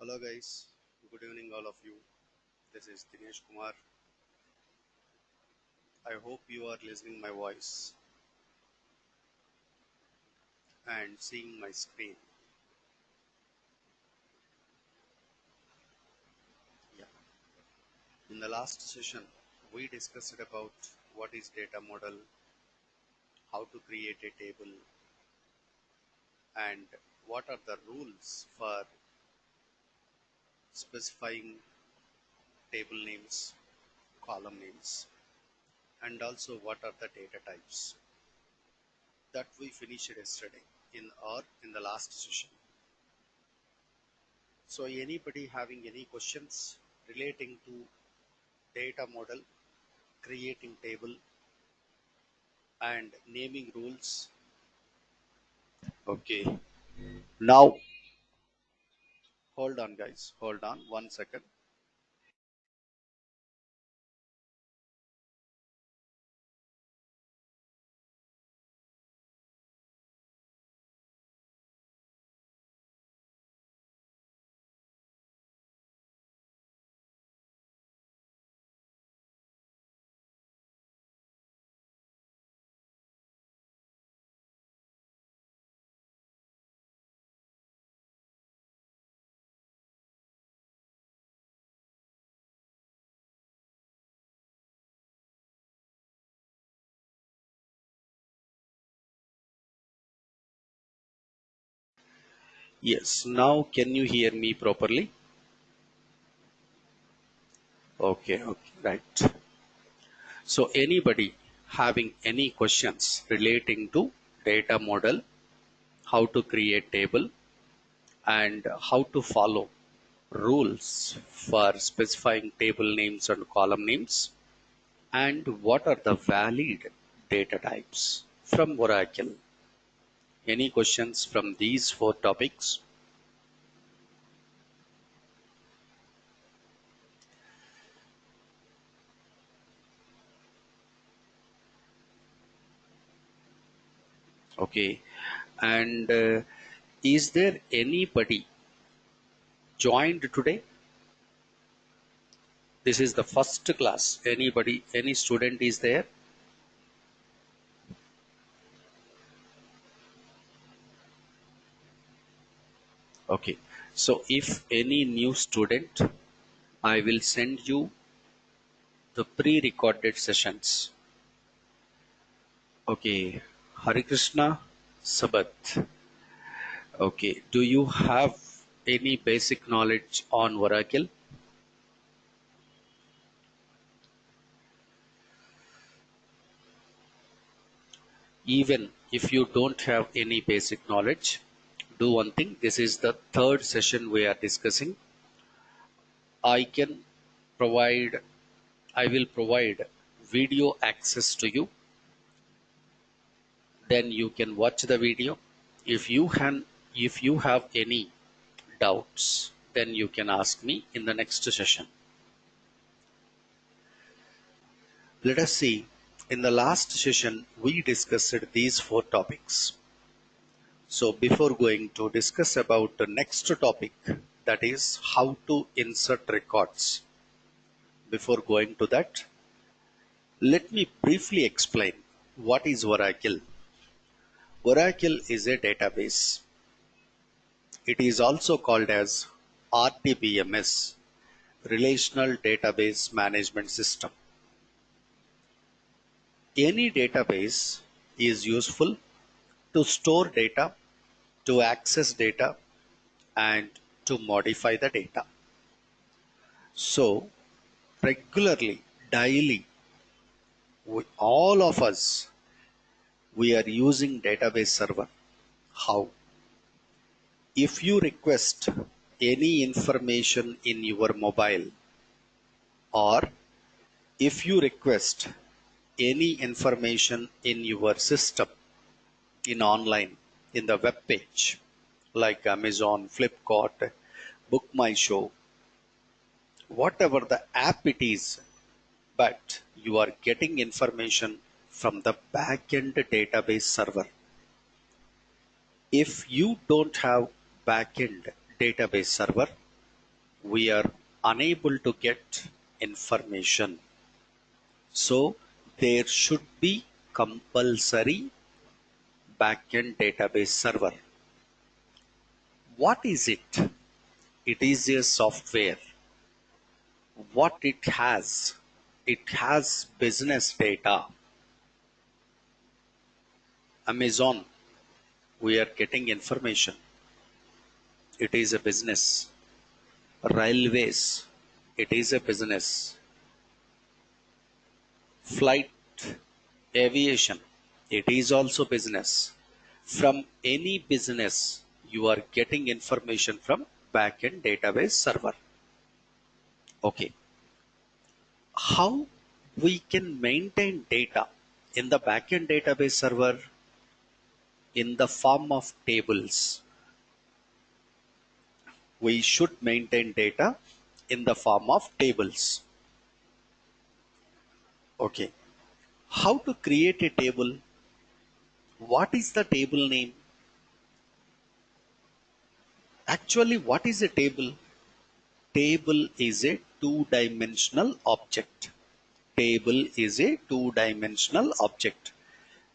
Hello guys, good evening all of you. This is Dinesh Kumar. I hope you are listening my voice and seeing my screen. Yeah. In the last session, we discussed about what is data model, how to create a table, and what are the rules for specifying table names, column names, and also what are the data types that we finished yesterday in the last session. So anybody having any questions relating to data model, creating table and naming rules? Okay. Now hold on guys, hold on 1 second. Yes, now can you hear me properly? Okay, right. So anybody having any questions relating to data model, how to create table and how to follow rules for specifying table names and column names, and what are the valid data types from Oracle? Any questions from these four topics? Okay. And is there anybody joined today? This is the first class. Anybody, any student is there? Okay. So if any new student, I will send you the pre-recorded sessions. Okay. Hare Krishna Sabat. Okay. Do you have any basic knowledge on Oracle? Even if you don't have any basic knowledge, do one thing. This is the third session we are discussing. I can provide, I will provide video access to you. Then you can watch the video. If you if you have any doubts, then you can ask me in the next session. Let us see. In the last session, we discussed these four topics. So before going to discuss about the next topic, that is how to insert records. Before going to that, let me briefly explain what is Oracle. Oracle is a database. It is also called as RDBMS, Relational Database Management System. Any database is useful to store data, to access data, and to modify the data. So, regularly, daily, all of us, we are using database server. How? If you request any information in your mobile, or if you request any information in your system, in online, in the web page, like Amazon, Flipkart, Book My Show, whatever the app it is, but you are getting information from the backend database server. If you don't have backend database server, we are unable to get information. So there should be compulsory backend database server. What is it? It is a software. What it has? It has business data. Amazon, we are getting information. It is a business. Railways, it is a business. Flight aviation, it is also business. From any business, you are getting information from backend database server. Okay. How we can maintain data in the backend database server in the form of tables? We should maintain data in the form of tables. Okay. How to create a table? What is the table name? Actually, what is a table? Table is a two-dimensional object. Table is a two-dimensional object.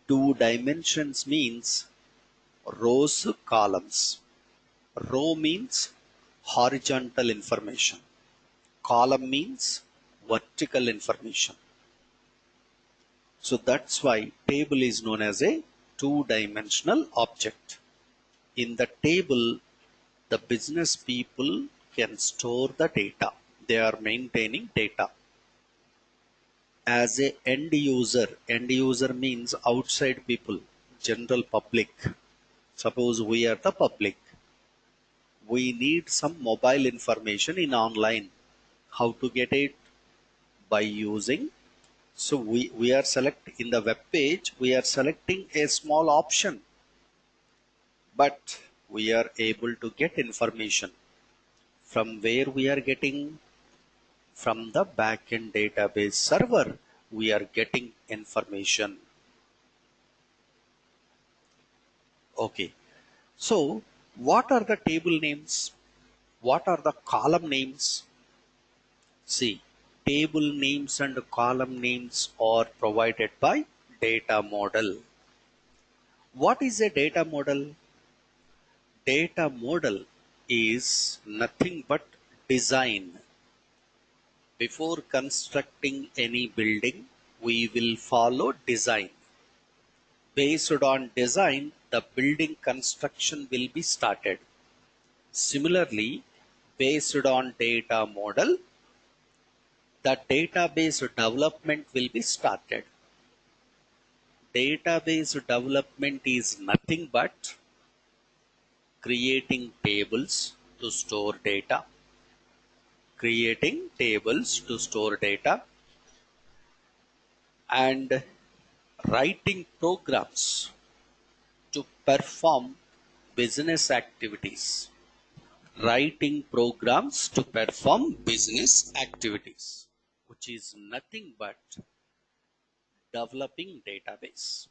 Two dimensions means rows, columns. Row means horizontal information. Column means vertical information. So that's why table is known as a two-dimensional object. In the table, the business people can store the data. They are maintaining data. As a end user means outside people, general public. Suppose we are the public. We need some mobile information in online. How to get it? By using. So we are selecting in the web page, we are selecting a small option, but we are able to get information. From where we are getting? From the backend database server, we are getting information. Okay. So what are the table names? What are the column names? See, table names and column names are provided by data model. What is a data model? Data model is nothing but design. Before constructing any building, we will follow design. Based on design, the building construction will be started. Similarly, based on data model, the database development will be started. Database development is nothing but creating tables to store data, and writing programs to perform business activities. Writing programs to perform business activities, which is nothing but developing database.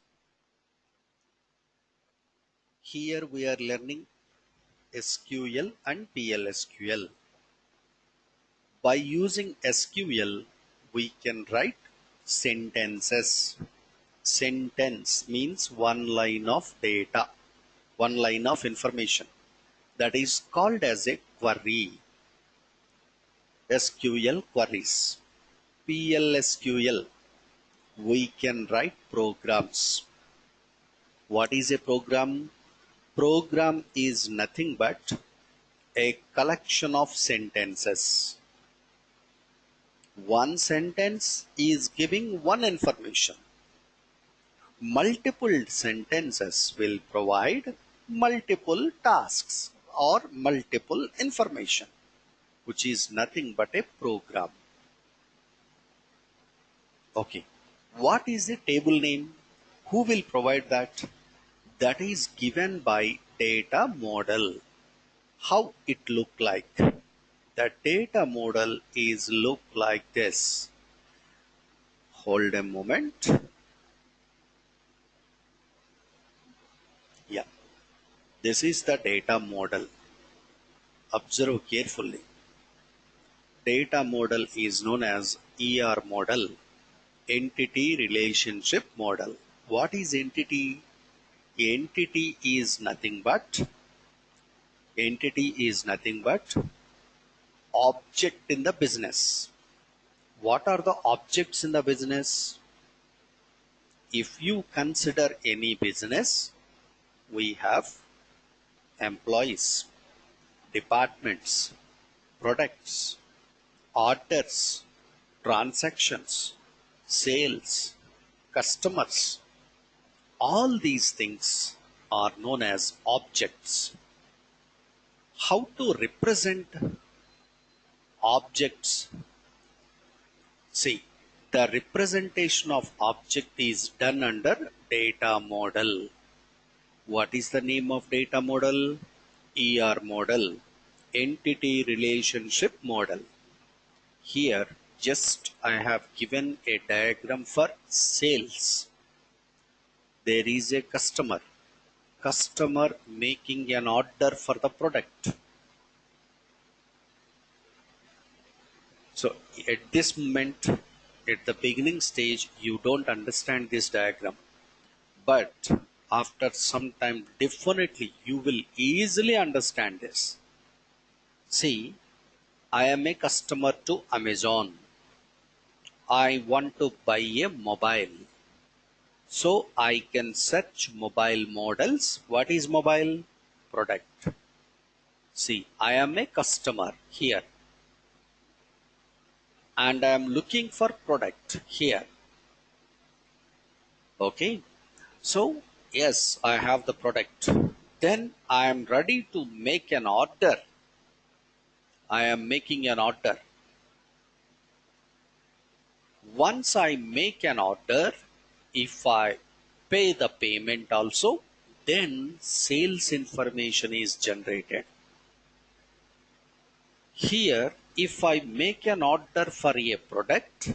Here we are learning SQL and PLSQL. By using SQL, we can write sentences. Sentence means one line of data, one line of information. That is called as a query. SQL queries. PLSQL, we can write programs. What is a program? Program is nothing but a collection of sentences. One sentence is giving one information. Multiple sentences will provide multiple tasks or multiple information, which is nothing but a program. Okay. What is the table name? Who will provide that? That is given by data model. How it look like? The data model is look like this. Hold a moment. Yeah. This is the data model. Observe carefully. data model is known as ER model, entity relationship model. What is entity? Entity is nothing but object in the business. What are the objects in the business? If you consider any business, we have employees, departments, products, orders, transactions, sales, customers. All these things are known as objects. How to represent objects? See, the representation of object is done under data model. What is the name of data model? ER model, entity relationship model. Here, just I have given a diagram for sales. There is a customer making an order for the product. So at this moment, at the beginning stage, you don't understand this diagram, but after some time, definitely you will easily understand this. See, I am a customer to Amazon. I want to buy a mobile. So I can search mobile models. What is mobile? Product. See, I am a customer here and I am looking for product here. Okay. So yes, I have the product. Then I am ready to make an order. I am making an order. Once I make an order, if I pay the payment also, then sales information is generated. Here, if I make an order for a product,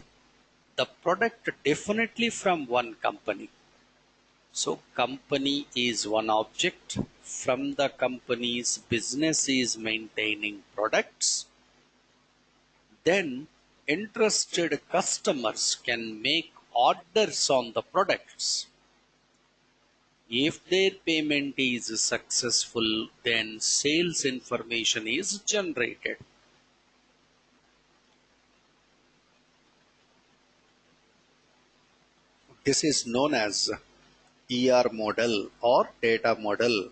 the product definitely from one company. So company is one object. From the company's business is maintaining products. Then interested customers can make orders on the products. If their payment is successful, then sales information is generated. This is known as ER model or data model.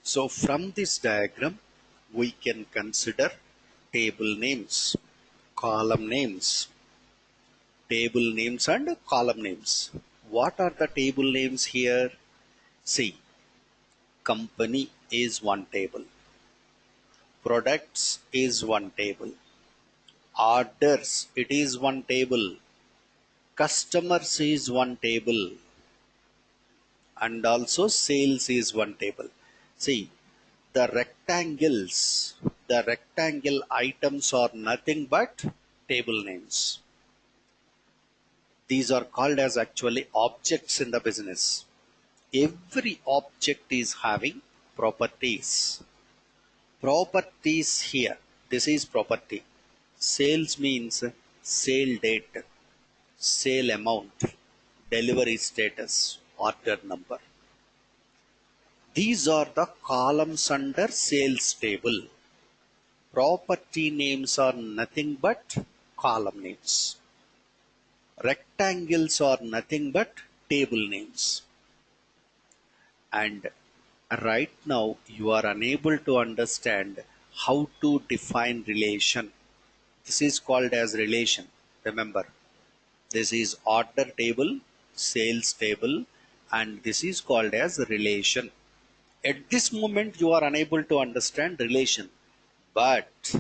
So from this diagram, we can consider table names, column names, table names and column names. What are the table names here? See, company is one table, products is one table, orders it is one table, customers is one table, and also sales is one table. See, the rectangle items are nothing but table names. These are called as actually objects in the business. Every object is having properties. Properties here. This is property. Sales means sale date, sale amount, delivery status, order number. These are the columns under sales table. Property names are nothing but column names. Rectangles are nothing but table names. And right now you are unable to understand how to define relation. This is called as relation. Remember, this is order table, sales table, and this is called as relation. At this moment you are unable to understand relation, but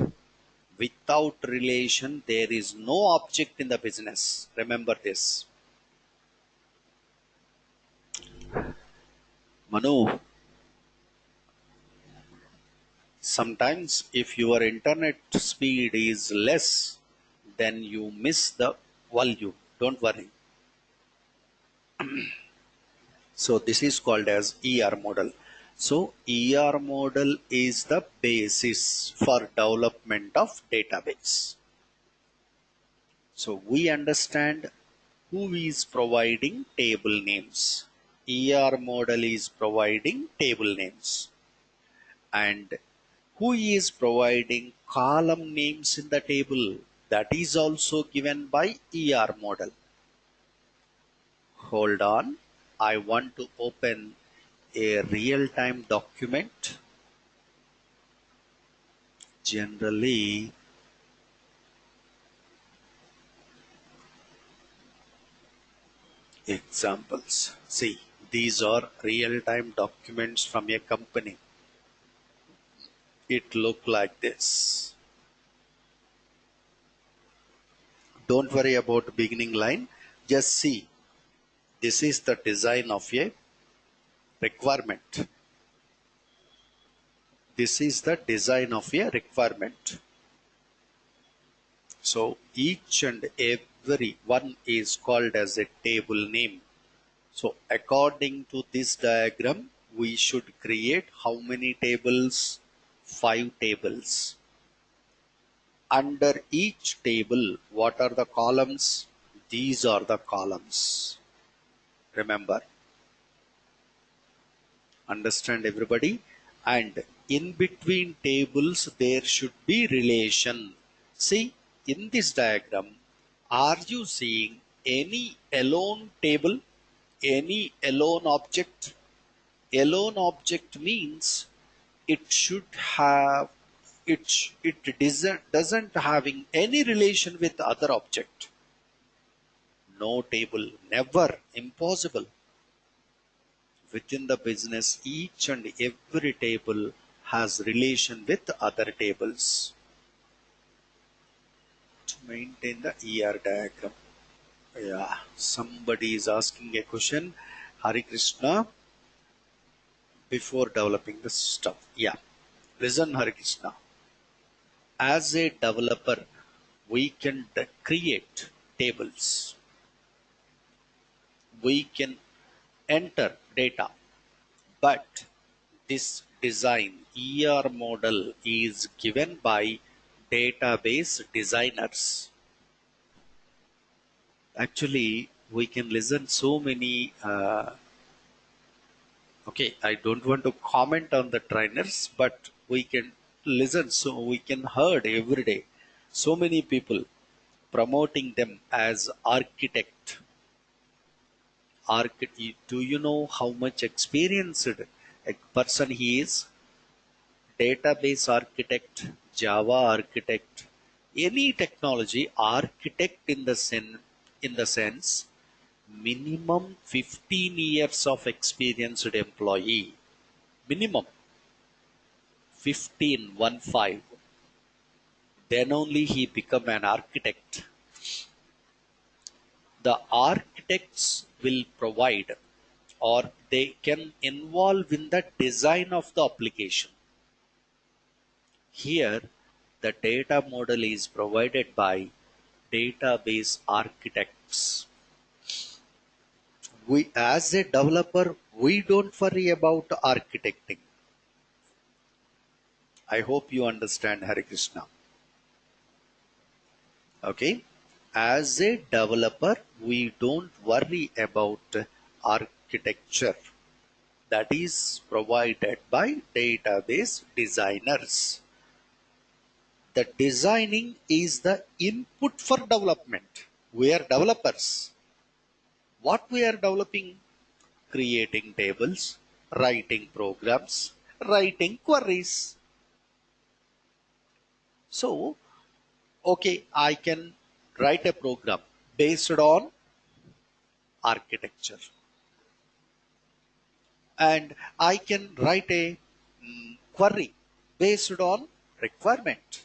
without relation there is no object in the business. Remember this. Manu, sometimes if your internet speed is less, then you miss the volume. Don't worry. So this is called as ER model. So ER model is the basis for development of database. So we understand who is providing table names. ER model is providing table names. And who is providing column names in the table? That is also given by ER model. Hold on. I want to open a real-time document. Generally, examples. See, these are real-time documents from a company. It look like this. Don't worry about beginning line. Just see. This is the design of a requirement. This is the design of a requirement. So each and every one is called as a table name. So according to this diagram, we should create how many tables? 5 tables. Under each table, what are the columns? These are the columns. Remember. Understand everybody? And in between tables, there should be relation. See, in this diagram, are you seeing any alone table? Any alone object? Alone object means it should have it doesn't having any relation with other object. No table, never, impossible. Within the business, each and every table has relation with other tables. To maintain the ER diagram. Yeah, somebody is asking a question. Hari Krishna, before developing the stuff. Yeah, listen, Hari Krishna. As a developer, we can create tables. We can enter data, but this design ER model is given by database designers. Actually, we can listen so many. Okay, I don't want to comment on the trainers, but we can listen. So we can heard every day. So many people promoting them as architect. Do you know how much experienced a person he is? Database architect, Java architect, any technology architect in the sense minimum 15 years of experienced employee. Minimum 15, 1 5. Then only he become an architect. The architects will provide or they can involve in the design of the application. Here, the data model is provided by database architects. We, as a developer, we don't worry about architecting. I hope you understand, Hare Krishna. Okay. As a developer, we don't worry about architecture. That is provided by database designers. The designing is the input for development. We are developers. What we are developing? Creating tables, writing programs, writing queries. So, okay, I can write a program based on architecture. And I can write a query based on requirement.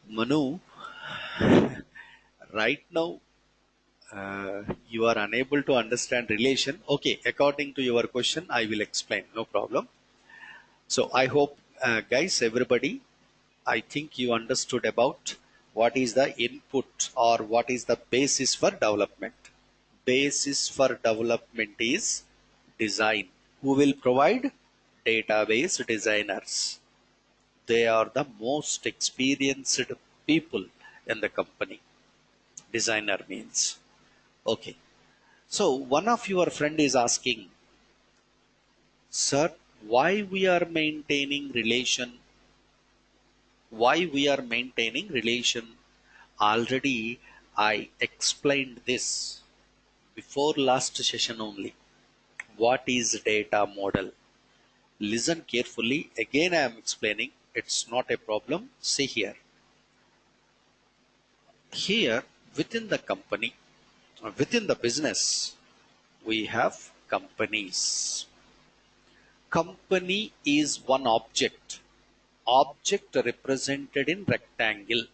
Manu, right now you are unable to understand relation. Okay, according to your question, I will explain. No problem. So I hope, guys, everybody, I think you understood about what is the input or what is the basis for development. basis for development is design. Who will provide? Database designers. They are the most experienced people in the company. Designer means. Okay. So one of your friend is asking, sir, why we are maintaining relation? Why we are maintaining relation? Already I explained this before last session only. What is data model? Listen carefully. Again I am explaining. It's not a problem. See here. Here within the company, within the business, we have companies. Company is one object. Object represented in rectangle.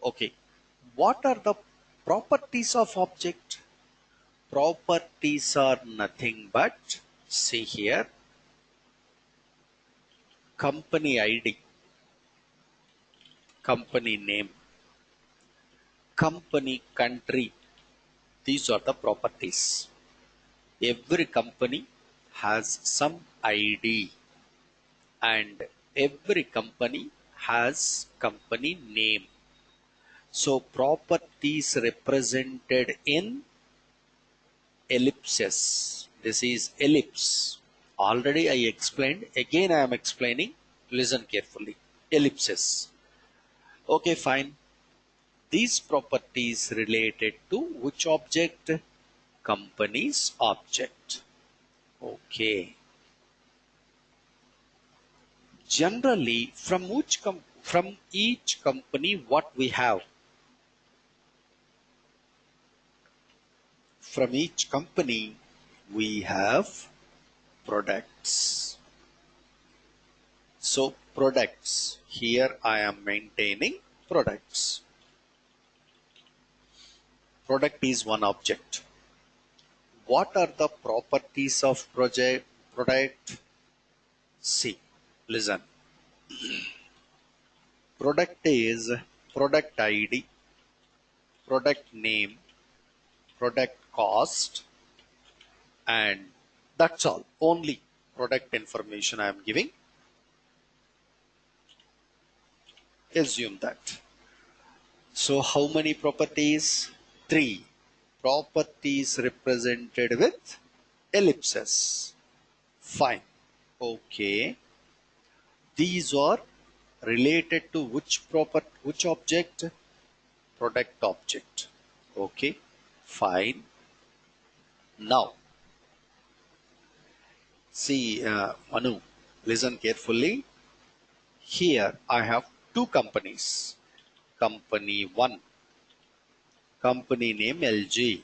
Okay. What are the properties of object? Properties are nothing but, see here, company ID, company name, company country. These are the properties. Every company has some ID and every company has company name. So properties represented in ellipses. This is ellipse. Already I explained. Again I am explaining. Listen carefully. Ellipses. Okay, fine. These properties related to which object? Company's object. Okay. Generally, from each company, what we have? From each company, we have products. So products, here I am maintaining products. Product is one object. What are the properties of product? See, listen. Product is product ID, product name, product cost, and that's all. Only product information I am giving. Assume that. So how many properties? 3 properties represented with ellipses. Fine. Okay. These are related to which object? Product object. Okay. Fine. Now, see, Manu, listen carefully. Here I have two companies. Company 1, company name LG,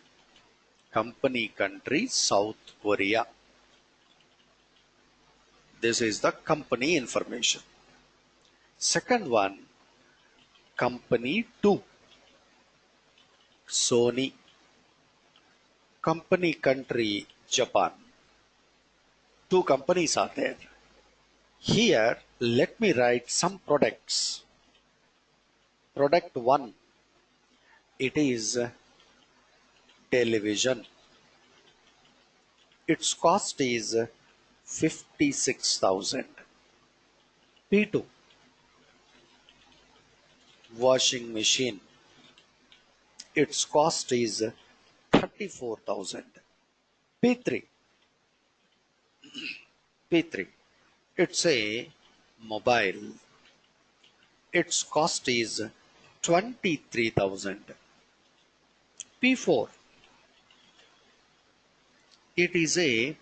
company country South Korea. This is the company information. Second one, company 2, Sony, company country Japan. Two companies are there. Here, let me write some products. Product 1, it is television. Its cost is 56,000. P2, washing machine. Its cost is 34,000. P3, P3, it's a mobile. Its cost is 23,000. P4, it is a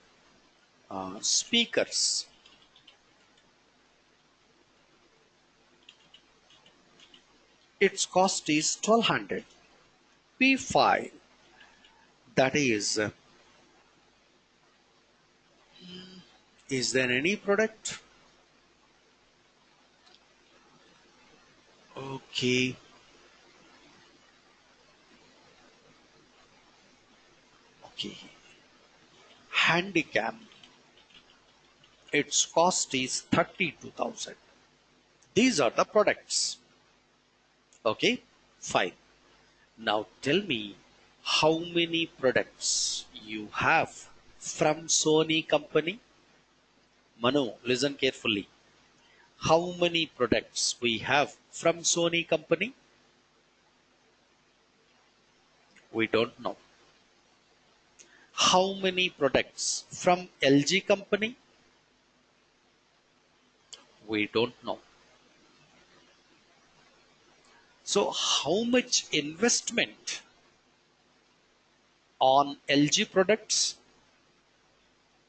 speakers. Its cost is 1200. P5, that is there any product? Okay. Okay. Handicam. Its cost is 32,000. These are the products. Okay. Fine. Now tell me, How many products you have from Sony company? Manu, listen carefully. How many products we have from Sony company? We don't know. How many products from LG company? We don't know. So how much investment on LG products?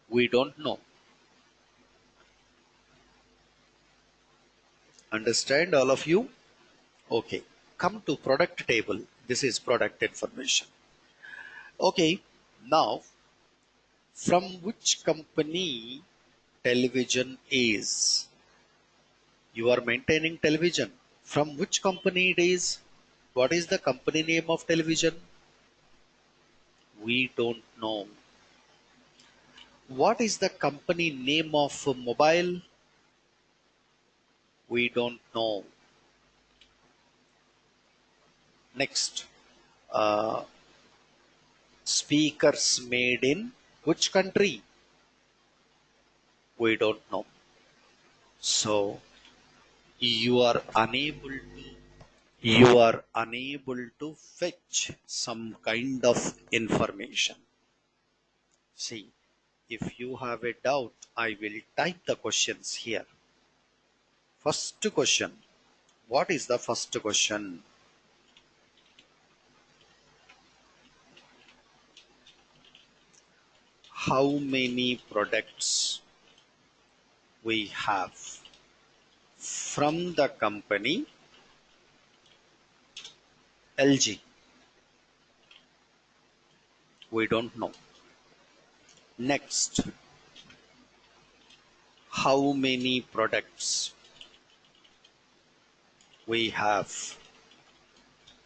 We don't know. Understand all of you? Okay. Come to product table. This is product information. Okay. Now, from which company television is? You are maintaining television. From which company it is? What is the company name of television? We don't know. What is the company name of a mobile? We don't know. Next, uh, speakers made in which country? We don't know. So you are unable to fetch some kind of information. See, if you have a doubt, I will type the questions here. First question. What is the first question? How many products we have from the company LG? We don't know. Next, how many products we have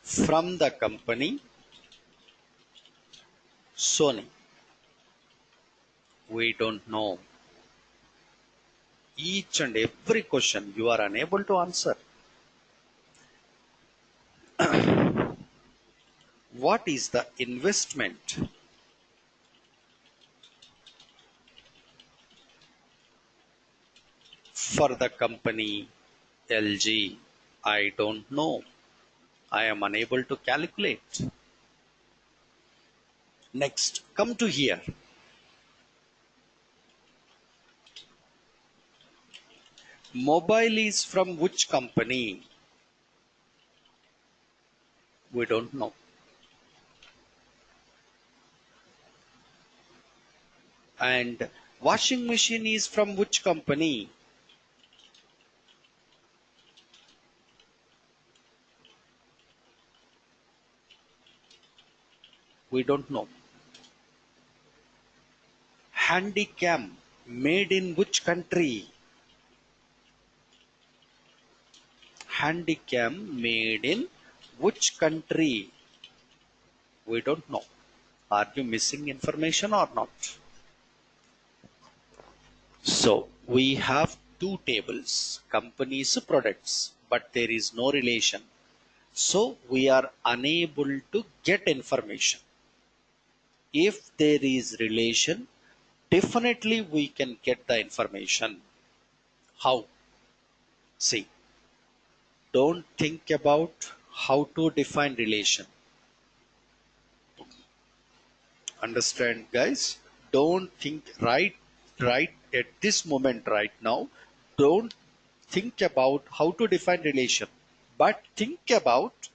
from the company Sony? We don't know. Each and every question you are unable to answer. What is the investment for the company LG? I don't know. I am unable to calculate. Next, come to here. Mobile is from which company? We don't know. And washing machine is from which company? We don't know. Handycam made in which country? Handycam made in which country? We don't know. Are you missing information or not? So we have two tables, companies, products, but there is no relation. So we are unable to get information. If there is relation, definitely we can get the information. How? See, don't think about how to define relation. Understand, guys? Don't think right at this moment right now. Don't think about how to define relation, but think about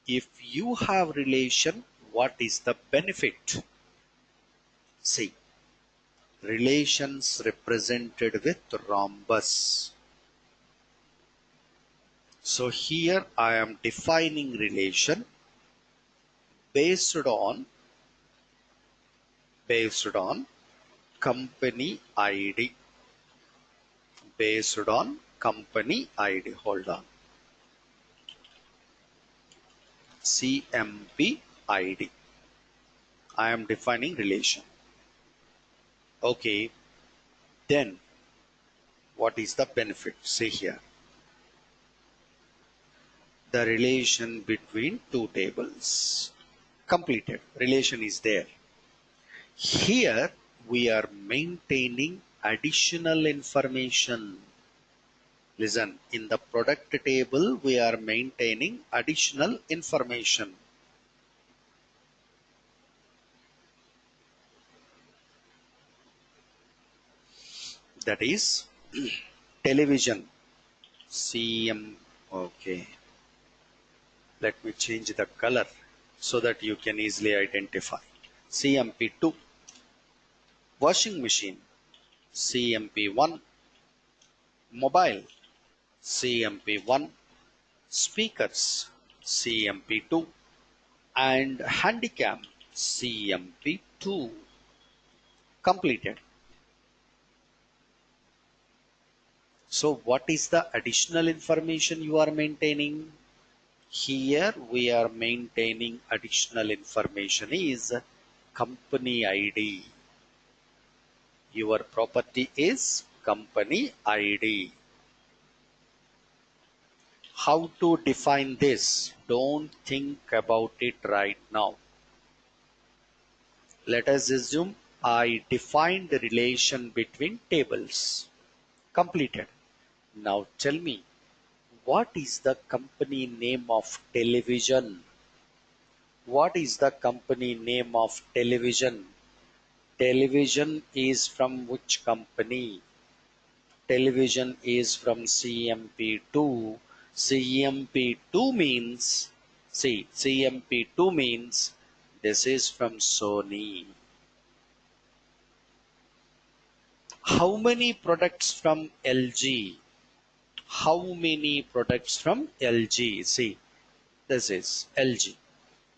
if you have relation, what is the benefit? See, relations represented with rhombus. So here I am defining relation based on company ID. Based on company ID. Hold on. CMP ID. I am defining relation. Okay. Then what is the benefit? See here. The relation between two tables. Completed. Relation is there. Here we are maintaining additional information. Listen, in the product table, we are maintaining additional information. That is television. CM. Okay. Let me change the color so that you can easily identify. CMP2. Washing machine. CMP1. Mobile. CMP1. Speakers. CMP2. And handicam. CMP2. Completed. So what is the additional information you are maintaining? Here we are maintaining additional information is company ID. Your property is company ID. How to define this? Don't think about it right now. Let us assume I defined the relation between tables. Completed. Now tell me, what is the company name of television? What is the company name of television? Television is from which company? Television is from CMP2. CMP2 means, see, CMP2 means this is from Sony. How many products from LG? How many products from LG? See, this is LG.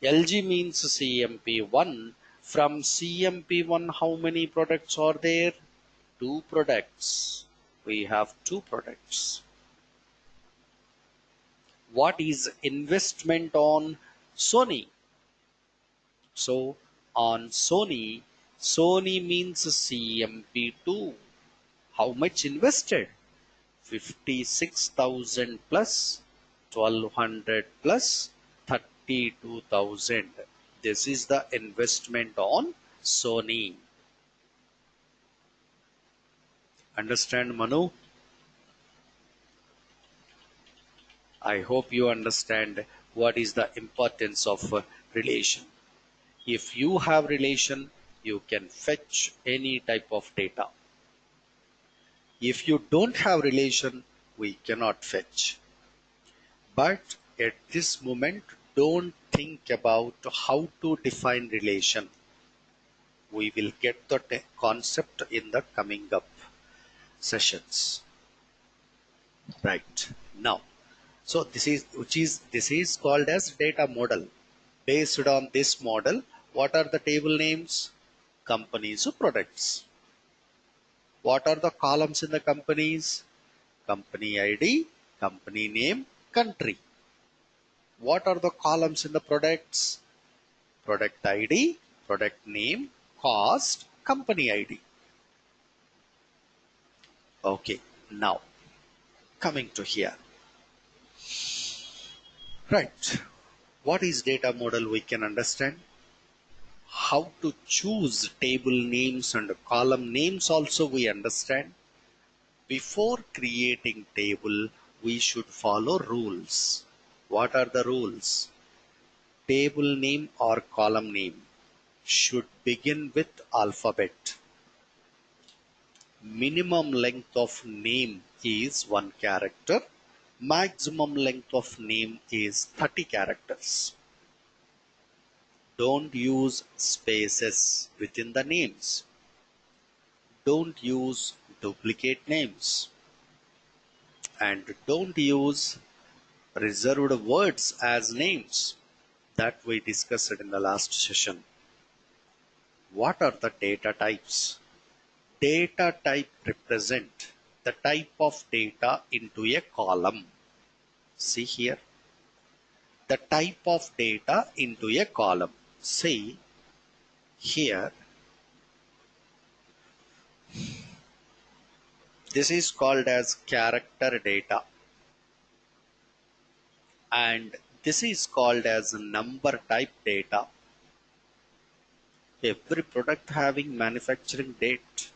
LG means CMP1. From CMP1, how many products are there? 2 products. We have 2 products. What is investment on Sony? So on Sony, Sony means CMP2. How much invested? 56,000 plus 1200 plus 32,000. This is the investment on Sony. Understand, Manu? I hope you understand what is the importance of relation. If you have relation, you can fetch any type of data. If you don't have relation, we cannot fetch. But at this moment, don't think about how to define relation. We will get the concept in the coming up sessions. Right now, so this is called as data model. Based on this model, what are the table names? Companies or products. What are the columns in the companies? Company ID, company name, country. What are the columns in the products? Product ID, product name, cost, company ID. Okay, now coming to here. Right. What is data model we can understand? How to choose table names and column names also we understand. Before creating table, we should follow rules. What are the rules? Table name or column name should begin with alphabet. Minimum length of name is 1 character. Maximum length of name is 30 characters. Don't use spaces within the names. Don't use duplicate names. And don't use reserved words as names. That we discussed in the last session. What are the data types? Data type represent the type of data into a column. See here, the type of data into a column. See here, this is called as character data, and this is called as number type data. Every product having manufacturing date.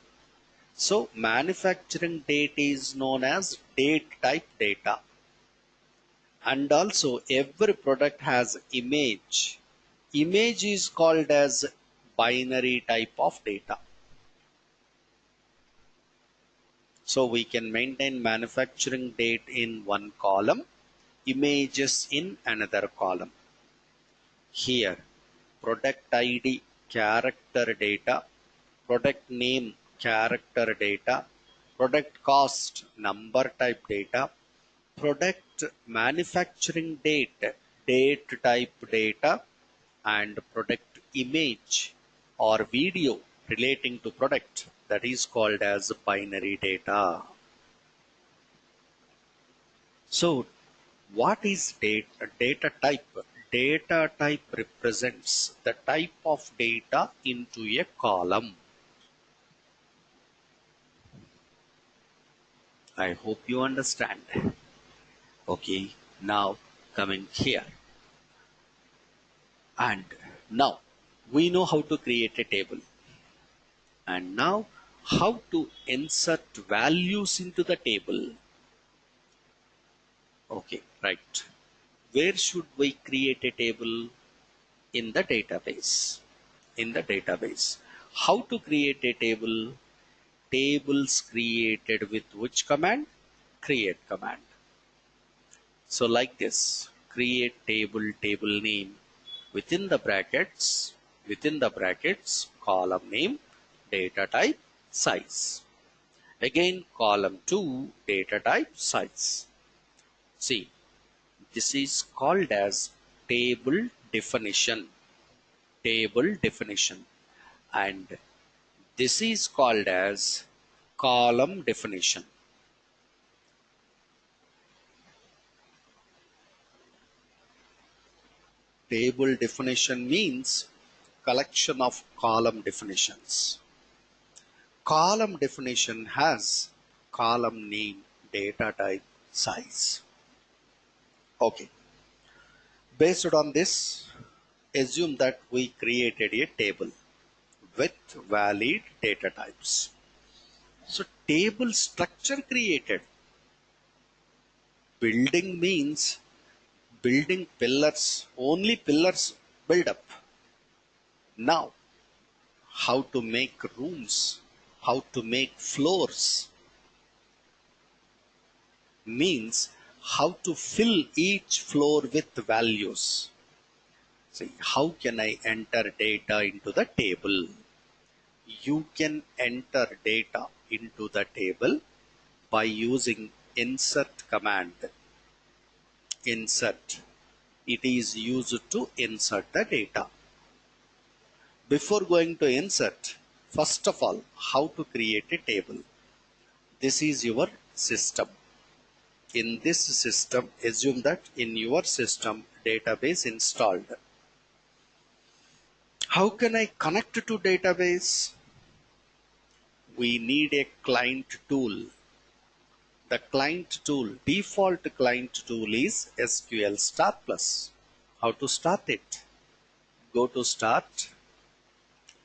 So manufacturing date is known as date type data. And also every product has image. Image is called as binary type of data. So we can maintain manufacturing date in one column, images in another column. Here, product ID character data, product name character data, product cost number type data, product manufacturing date type data, and product image or video relating to product, that is called as binary data. So what is data type? Data type represents the type of data into a column. I hope you understand. Okay, now coming here. And now we know how to create a table. And now how to insert values into the table. Okay, right. Where should we create a table? In the database. In the database. How to create a table? Tables created with which command? Create command. So like this, create table name within the brackets, column name, data type, size. Again, column 2, data type, size. See, this is called as table definition. Table definition. And this is called as column definition. Table definition means collection of column definitions. Column definition has column name, data type, size. Okay. Based on this, assume that we created a table with valid data types. So table structure created. Building means building pillars, only pillars build up. Now, how to make rooms, how to make floors means how to fill each floor with values. See, how can I enter data into the table? You can enter data into the table by using insert command. Insert. It is used to insert the data. Before going to insert, first of all, how to create a table. This is your system. In this system, assume that in your system, database installed. How can I connect to database? We need a client tool. The client tool, default client tool is SQL Start Plus. How to start it? Go to Start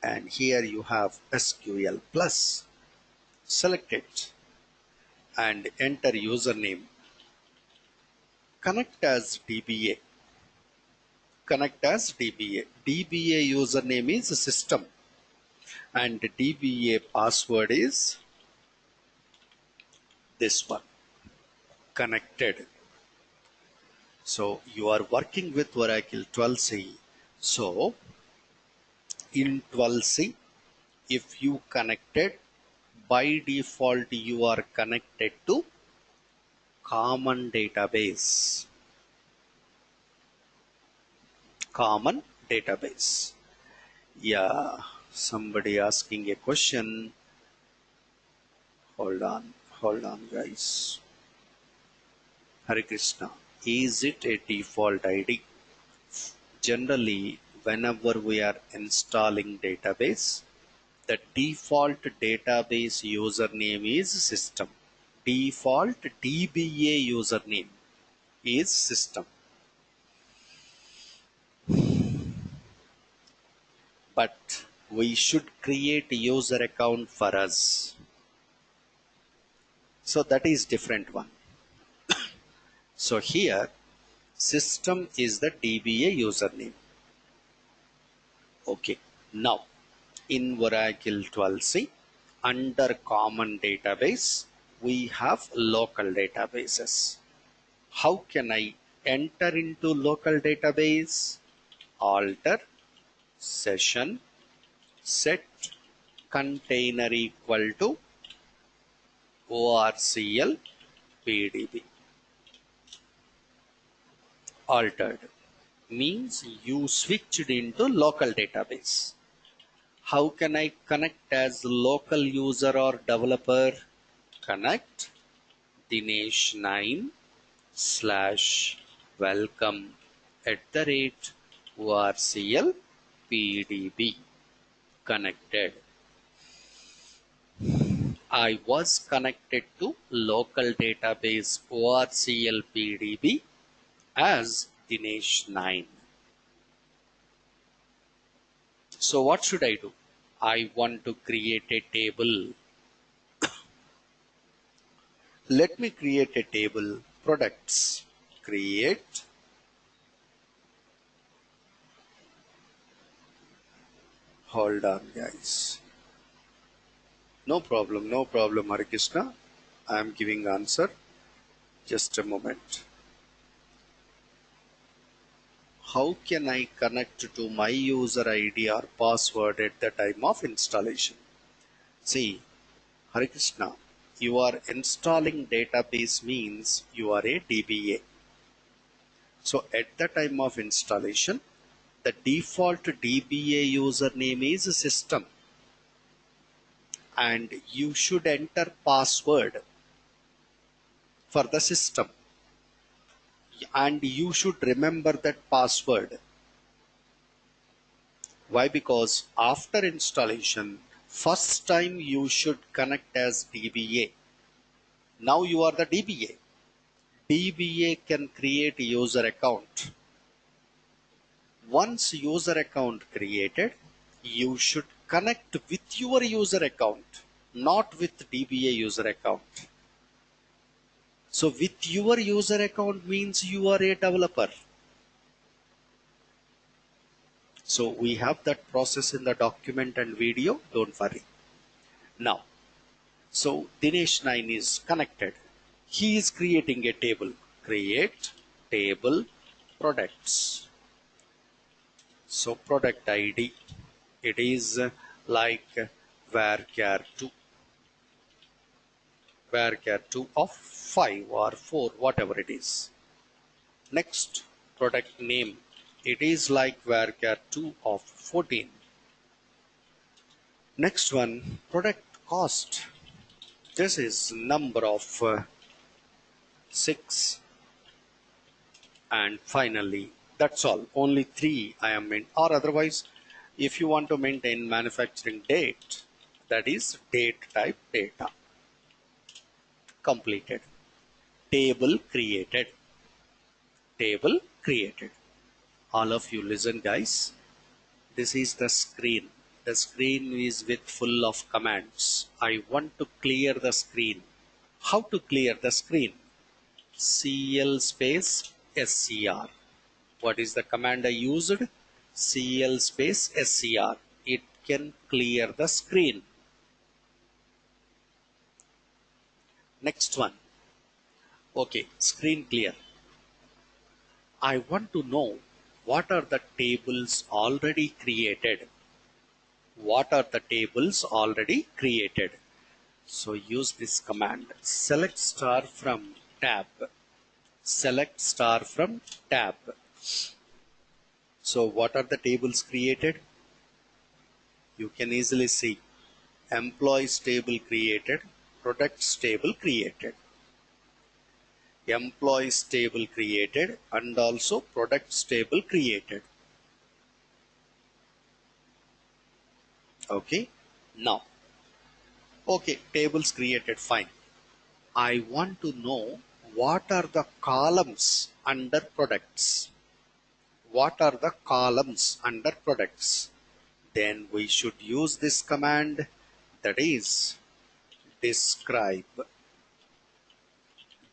and here you have SQL Plus. Select it and enter username. Connect as DBA. Connect as DBA. DBA username is system and DBA password is this one. Connected. So you are working with Oracle 12c. So in 12c, if you connected, by default you are connected to common database. Common database. Yeah, somebody asking a question. Hold on guys. Hare Krishna. Is it a default ID? Generally, whenever we are installing database, the default database username is system. Default DBA username is system. But we should create a user account for us. So that is different one. So here system is the DBA username. Okay. Now in Oracle 12c under common database we have local databases. How can I enter into local database? Alter session set container equal to ORCL PDB. Altered means you switched into local database. How can I connect as local user or developer? Connect Dinesh 9 / welcome @ORCL PDB. Connected. I was connected to local database ORCL PDB as Dinesh 9. So what should I do? I want to create a table. Let me create a table. Products. Create. Hold on, guys. No problem, Hare Krishna. I am giving answer. Just a moment. How can I connect to my user ID or password at the time of installation? See, Hare Krishna, you are installing database means you are a DBA. So at the time of installation, the default DBA username is system and you should enter password for the system and you should remember that password. Why? Because after installation, first time you should connect as DBA. Now you are the DBA. DBA can create user account. Once user account created, you should connect with your user account, not with DBA user account. So with your user account means you are a developer. So we have that process in the document and video, don't worry. Now, so Dinesh 9 is connected. He is creating a table. Create table products. So product ID, it is like varchar2 of 5 or 4, whatever it is. Next, product name, it is like varchar2 of 14. Next one, product cost, this is number of 6. And finally, that's all, only 3 I am in, or otherwise if you want to maintain manufacturing date, that is date type data. Completed. Table created. Table created. All of you listen, guys. This is the screen. The screen is with full of commands. I want to clear the screen. How to clear the screen? CL space SCR. What is the command I used? CL space SCR. It can clear the screen. Next one. Okay, screen clear. I want to know what are the tables already created. What are the tables already created? So use this command. Select star from tab. Select star from tab. So what are the tables created? You can easily see employees table created, products table created, employees table created, and also products table created. Okay, now, okay, tables created, fine. I want to know what are the columns under products. What are the columns under products? then we should use this command, that is describe.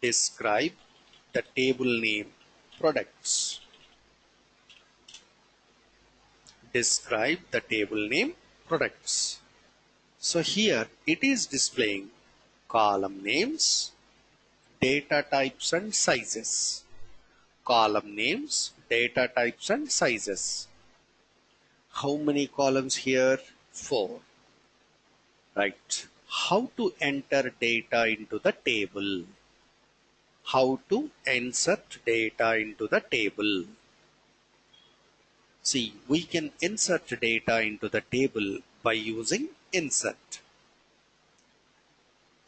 Describe the table name products. Describe the table name products. So here it is displaying column names, data types and sizes. Column names, data types and sizes. How many columns here? 4. Right. How to enter data into the table? How to insert data into the table? See, we can insert data into the table by using insert.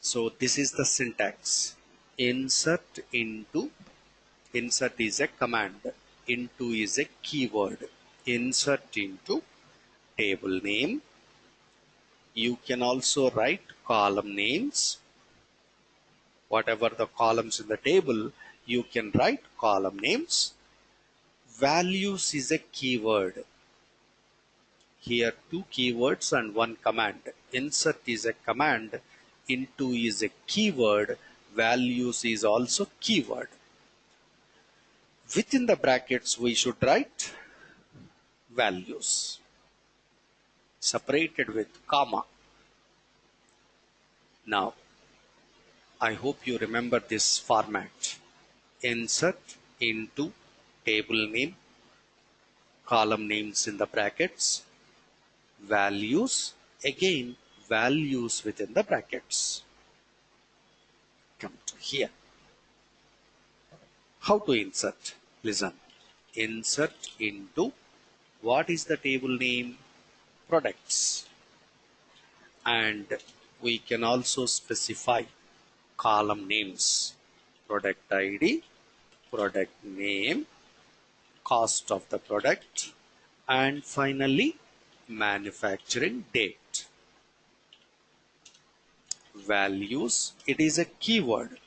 So this is the syntax. Insert into. Insert is a command. Into is a keyword. Insert into table name. You can also write column names. Whatever the columns in the table, you can write column names. Values is a keyword. Here 2 keywords and 1 command. Insert is a command. Into is a keyword. Values is also keyword. Within the brackets we should write values separated with comma. Now I hope you remember this format. Insert into table name, column names in the brackets, values, again values within the brackets. Come to here. How to insert? Listen. Insert into, what is the table name? Products. And we can also specify column names. Product ID, product name, cost of the product, and finally manufacturing date. Values, it is a keyword.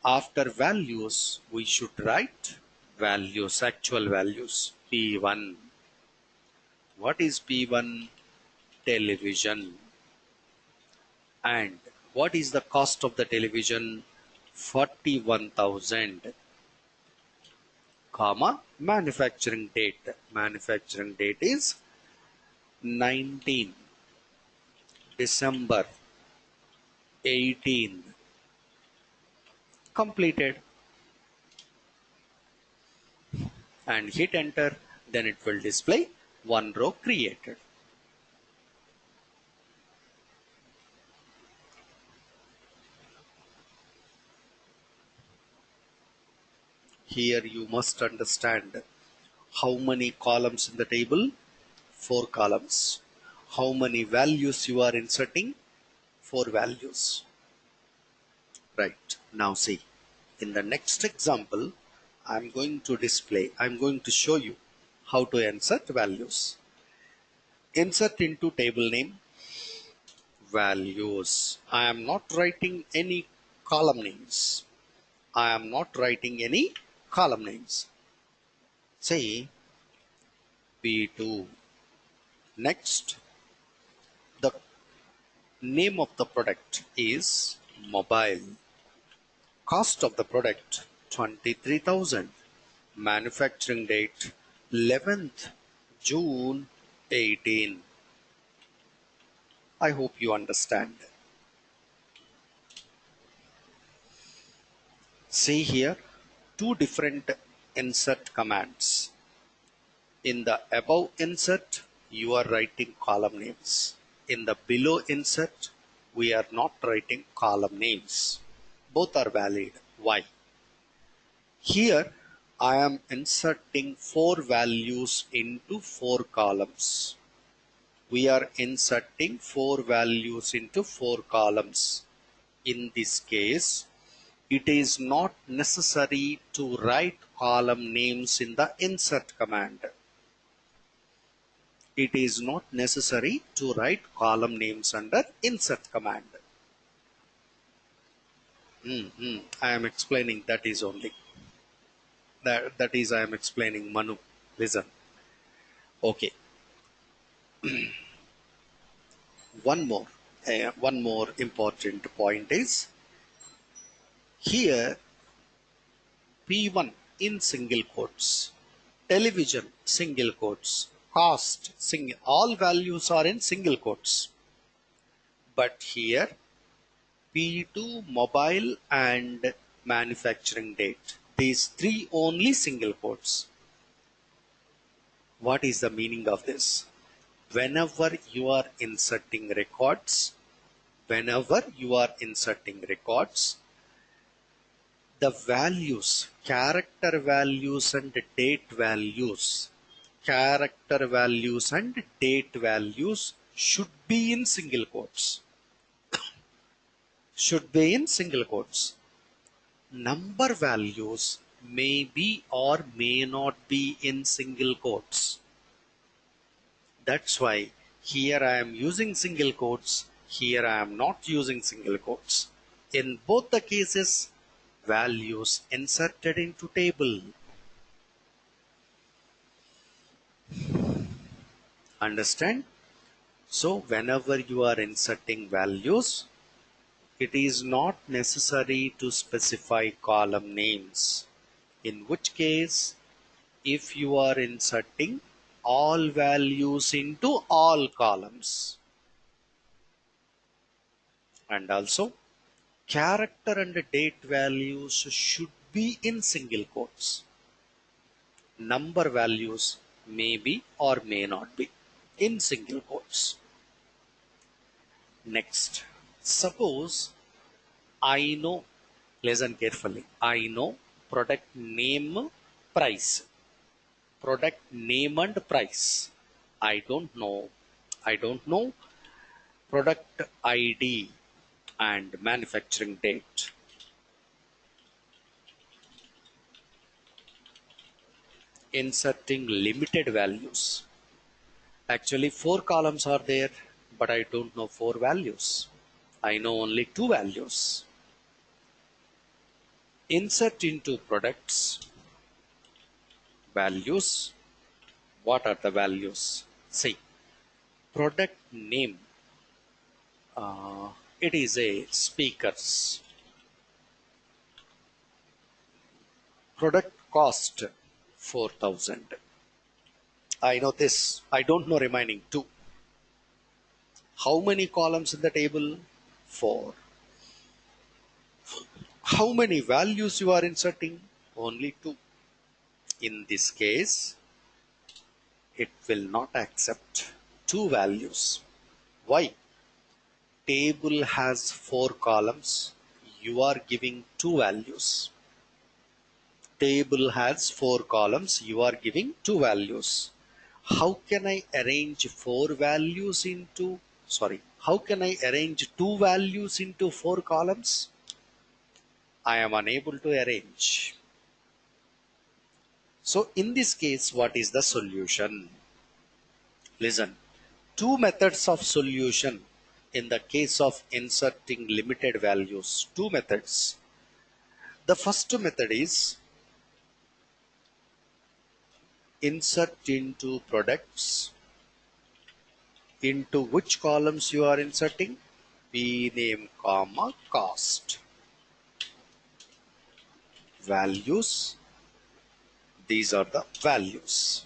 After values we should write values, actual values. P1. What is P1? Television. And what is the cost of the television? 41,000, comma, manufacturing date. Manufacturing date is 19 December 18. Completed. And hit enter, then it will display one row created. Here you must understand how many columns in the table? 4 columns. How many values you are inserting? 4 values. Right. Now see, in the next example, I'm going to show you how to insert values. Insert into table name, values. I am not writing any column names. I am not writing any column names. Say P2. Next, the name of the product is mobile. Cost of the product 23,000. Manufacturing date 11th June 18. I hope you understand. See here, 2 different insert commands. In the above insert, you are writing column names. In the below insert, we are not writing column names. Both are valid. Why? Here, I am inserting 4 values into 4 columns. We are inserting 4 values into 4 columns. In this case, it is not necessary to write column names in the insert command. It is not necessary to write column names under insert command. I am explaining, that is only. That is I am explaining, Manu. Listen. Okay. One more important point is here P1 in single quotes, television single quotes, cost single, all values are in single quotes. But here P2 mobile and manufacturing date, these three only single quotes. What is the meaning of this? Whenever you are inserting records, whenever you are inserting records, the values, character values and date values, character values and date values should be in single quotes. Should be in single quotes. Number values may be or may not be in single quotes. That's why here I am using single quotes, here I am not using single quotes. In both the cases, values inserted into table. Understand? So whenever you are inserting values, it is not necessary to specify column names. In which case, if you are inserting all values into all columns, and also character and date values should be in single quotes. Number values may be or may not be in single quotes. Next, suppose I know, listen carefully, I know product name, price, product name and price. I don't know product ID and manufacturing date. Inserting limited values. Actually, four columns are there, but I don't know four values. I know only two values. Insert into products, values. What are the values? See, product name. It is a speakers. Product cost 4,000. I know this. I don't know remaining two. How many columns in the table? Four. How many values you are inserting? Only two. In this case, it will not accept two values. Why? Table has four columns. You are giving two values. Table has four columns. You are giving two values. How can I arrange how can I arrange two values into four columns? I am unable to arrange. So in this case, what is the solution? Listen, two methods of solution in the case of inserting limited values. Two methods. The first method is insert into products. Into which columns you are inserting? P name, comma, cost. Values. These are the values.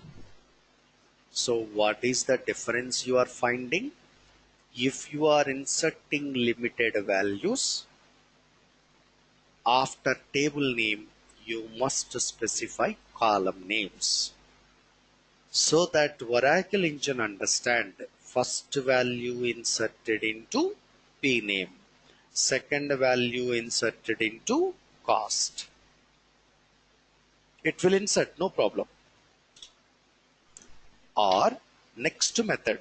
So what is the difference you are finding? If you are inserting limited values, after table name, you must specify column names. So that Oracle Engine understand first value inserted into P name, second value inserted into cost. It will insert, no problem. Or next method,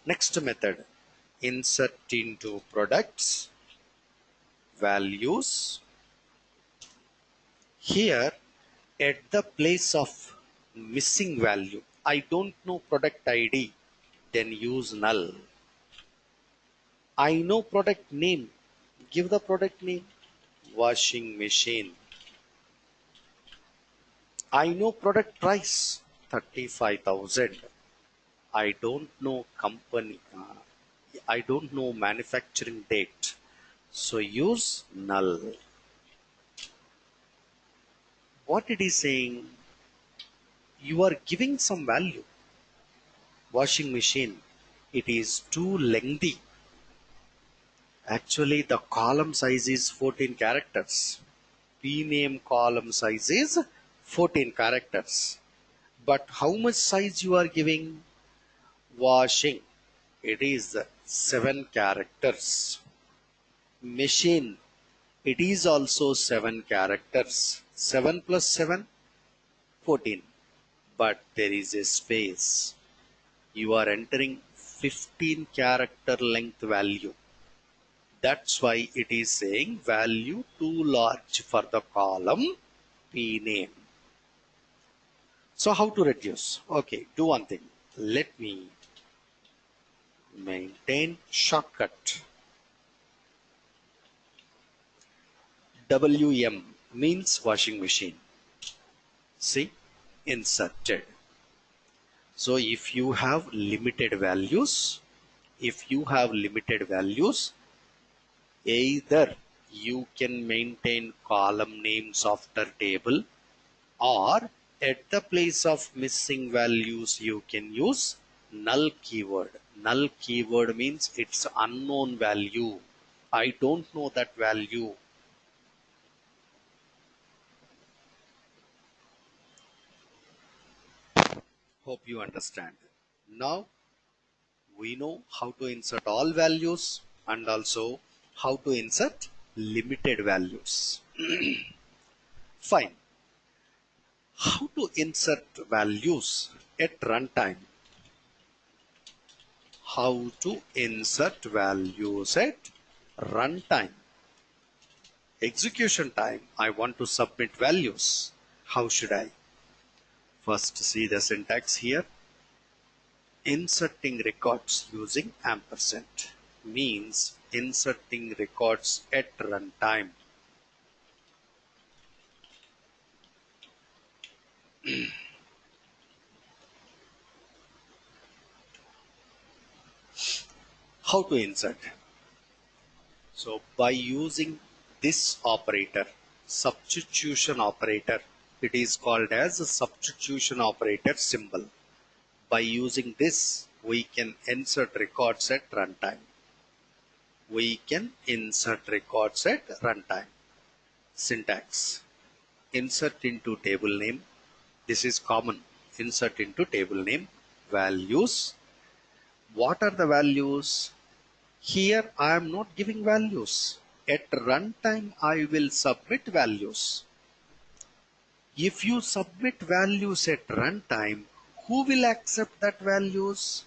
next method, insert into products, values. Here at the place of missing value, I don't know product ID, then use null. I know product name, give the product name, washing machine. I know product price, 35,000. I don't know company. I don't know manufacturing date. So use null. What it is saying, you are giving some value. Washing machine, it is too lengthy. Actually, the column size is 14 characters. Pname column size is 14 characters. But how much size you are giving? Washing, it is 7 characters. Machine, it is also 7 characters. 7 plus 7, 14. But there is a space. You are entering 15 character length value. That's why it is saying value too large for the column pname. So how to reduce? Okay, do one thing. Let me maintain shortcut. WM means washing machine. See, inserted. So if you have limited values, either you can maintain column names after table, or at the place of missing values you can use null keyword. Null keyword means it's unknown value. I don't know that value. Hope you understand. Now we know how to insert all values and also how to insert limited values. Fine. How to insert values at runtime? How to insert values at runtime? Execution time, I want to submit values. How should I? First, see the syntax here. Inserting records using ampersand means inserting records at runtime. How to insert? So by using this operator, substitution operator, it is called as a substitution operator symbol. By using this, we can insert records at runtime. We can insert records at runtime. Syntax. Insert into table name. This is common. Insert into table name. Values. What are the values? Here I am not giving values. At runtime I will submit values. If you submit values at runtime, who will accept that values?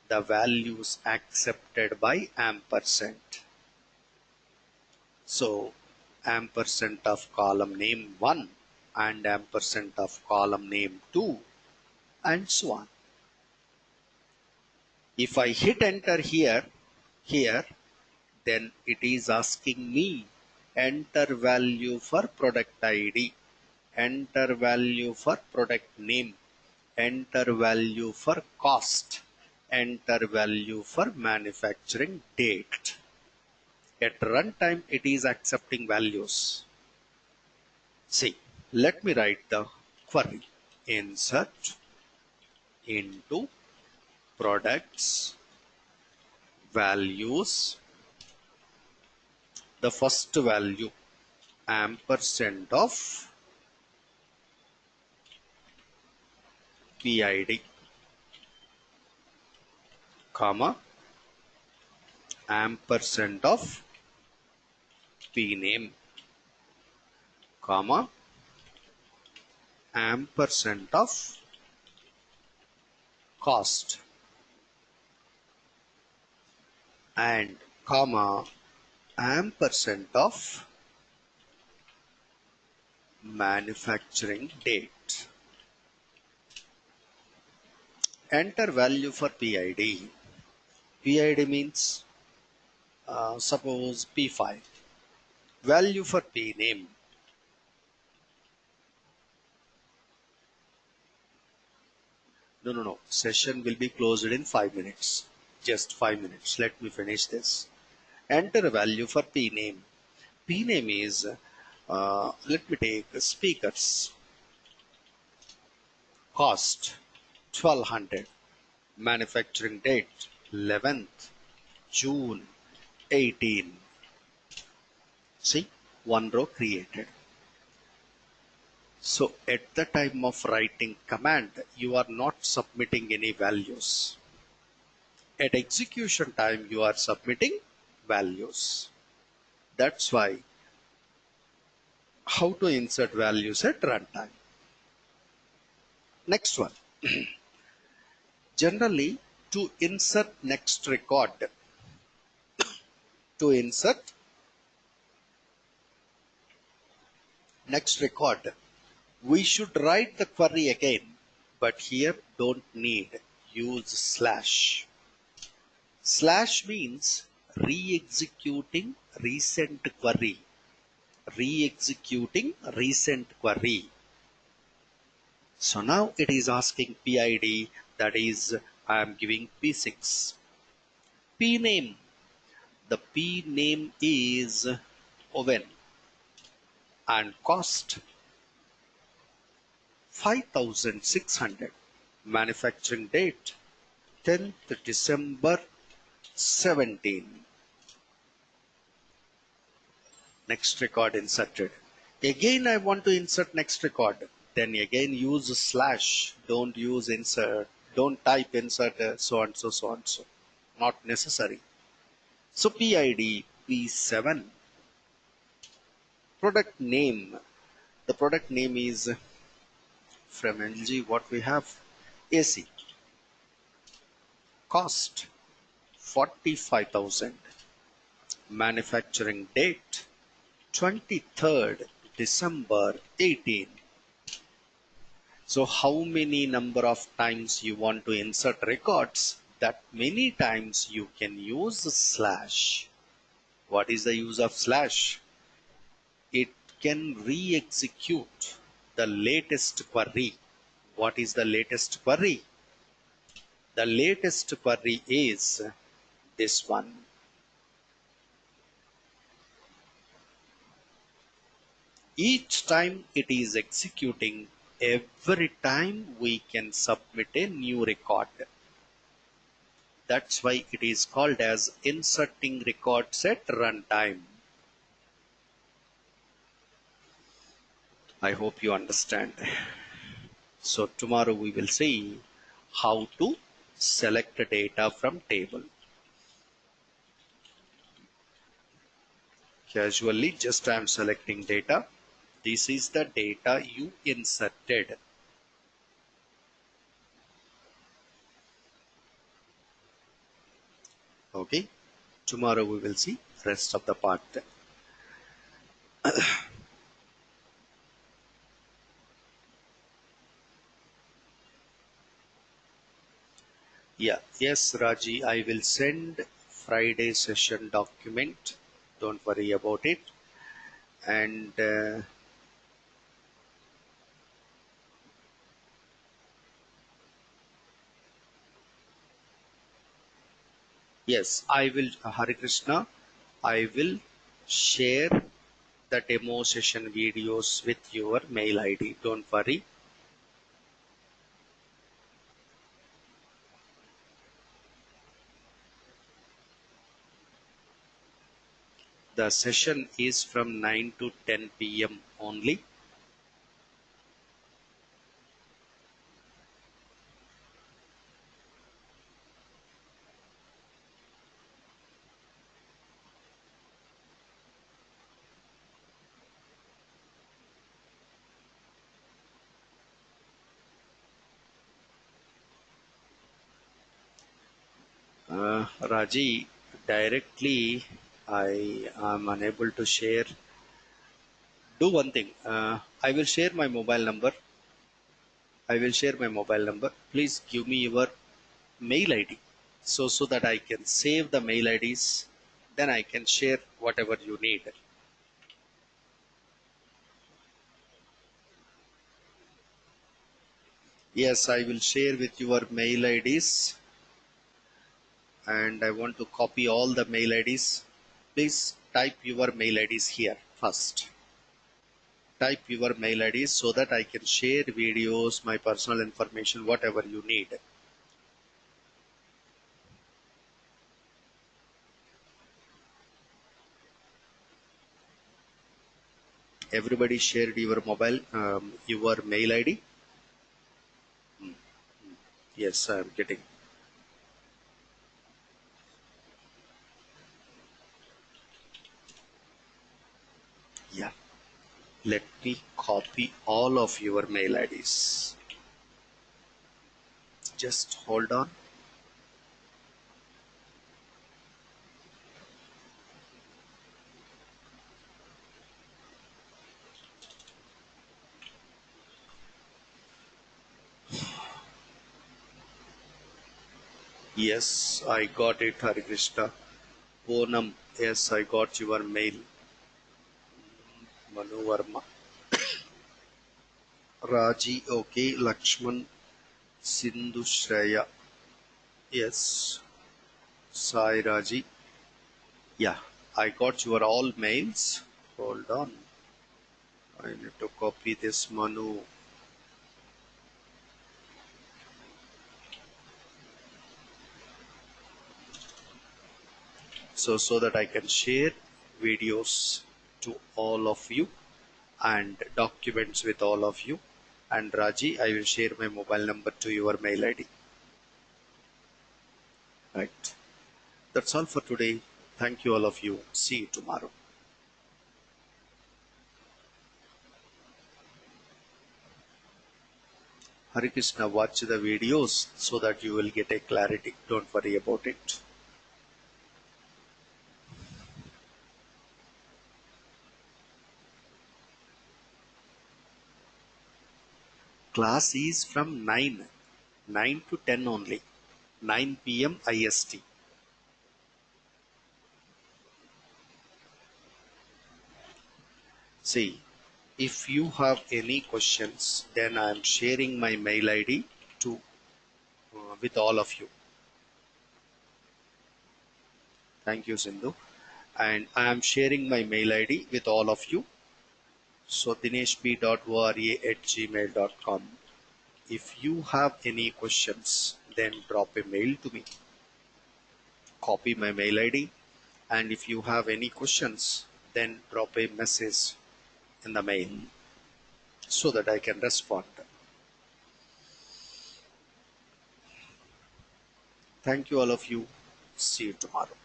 The values accepted by ampersand. So ampersand of column name 1 and ampersand of column name 2 and so on. If I hit enter here, then it is asking me enter value for product ID, enter value for product name, enter value for cost, enter value for manufacturing date. At runtime it is accepting values. See, let me write the query. Insert into products values, the first value ampersand of PID, comma, ampersand of PName, comma, ampersand of cost, and comma, ampersand of manufacturing date. Enter value for PID. PID means suppose P5. Value for PName. No. Session will be closed in 5 minutes. Just 5 minutes. Let me finish this. Enter a value for p name. P name is, let me take speakers. Cost 1200. Manufacturing date 11th June 18. See, one row created. So at the time of writing command, you are not submitting any values. At execution time, you are submitting values. That's why how to insert values at runtime. Next one. Generally, to insert next record, to insert next record, we should write the query again, but here don't need. Use slash. Slash means re-executing recent query. Re-executing recent query. So now it is asking PID, that is I am giving P6. P name. The P name is oven and cost 5,600. Manufacturing date 10th December 17. Next record inserted. Again I want to insert next record. Then again use slash. Don't use insert. Don't type insert so and so so and so. Not necessary. So PID P7. Product name. The product name is from LG. What we have? AC. Cost 45,000. Manufacturing date 23rd December 18. So how many number of times you want to insert records? That many times you can use slash. What is the use of slash? It can re-execute the latest query. What is the latest query? The latest query is this one. Each time it is executing, every time we can submit a new record. That's why it is called as inserting records at runtime. I hope you understand. So tomorrow we will see how to select the data from table. Casually, just I am selecting data. This is the data you inserted. Okay. Tomorrow we will see rest of the part. Yeah, yes, Raji, I will send Friday session document. Don't worry about it. And yes, I will, Hare Krishna, I will share the demo session videos with your mail ID. Don't worry. The session is from 9 to 10 p.m. only. Raji, directly I am unable to share. Do one thing. I will share my mobile number. I will share my mobile number. Please give me your mail ID so that I can save the mail IDs. Then I can share whatever you need. Yes, I will share with your mail IDs, and I want to copy all the mail IDs. Please type your mail IDs here first. Type your mail IDs so that I can share videos, my personal information, whatever you need. Everybody shared your your mail ID. Yes, I am getting. Yeah. Let me copy all of your mail IDs. Just hold on. Yes, I got it, Hare Krishna. Ponam, yes, I got your mail. Manu Verma. Raji, okay. Lakshman, Sindhu Shreya. Yes. Sai Raji. Yeah, I got your all mails. Hold on. I need to copy this Manu. So that I can share videos to all of you and documents with all of you. And Raji, I will share my mobile number to your mail ID. Right. That's all for today. Thank you all of you. See you tomorrow. Hare Krishna, watch the videos so that you will get a clarity. Don't worry about it. Class is from 9 to 10 only. 9 p.m. IST. See, if you have any questions, then I am sharing my mail ID to with all of you. Thank you, Sindhu. And I am sharing my mail ID with all of you. So dineshb.ora@gmail.com. If you have any questions, then drop a mail to me. Copy my mail ID. And if you have any questions, then drop a message in the mail so that I can respond. Thank you all of you. See you tomorrow.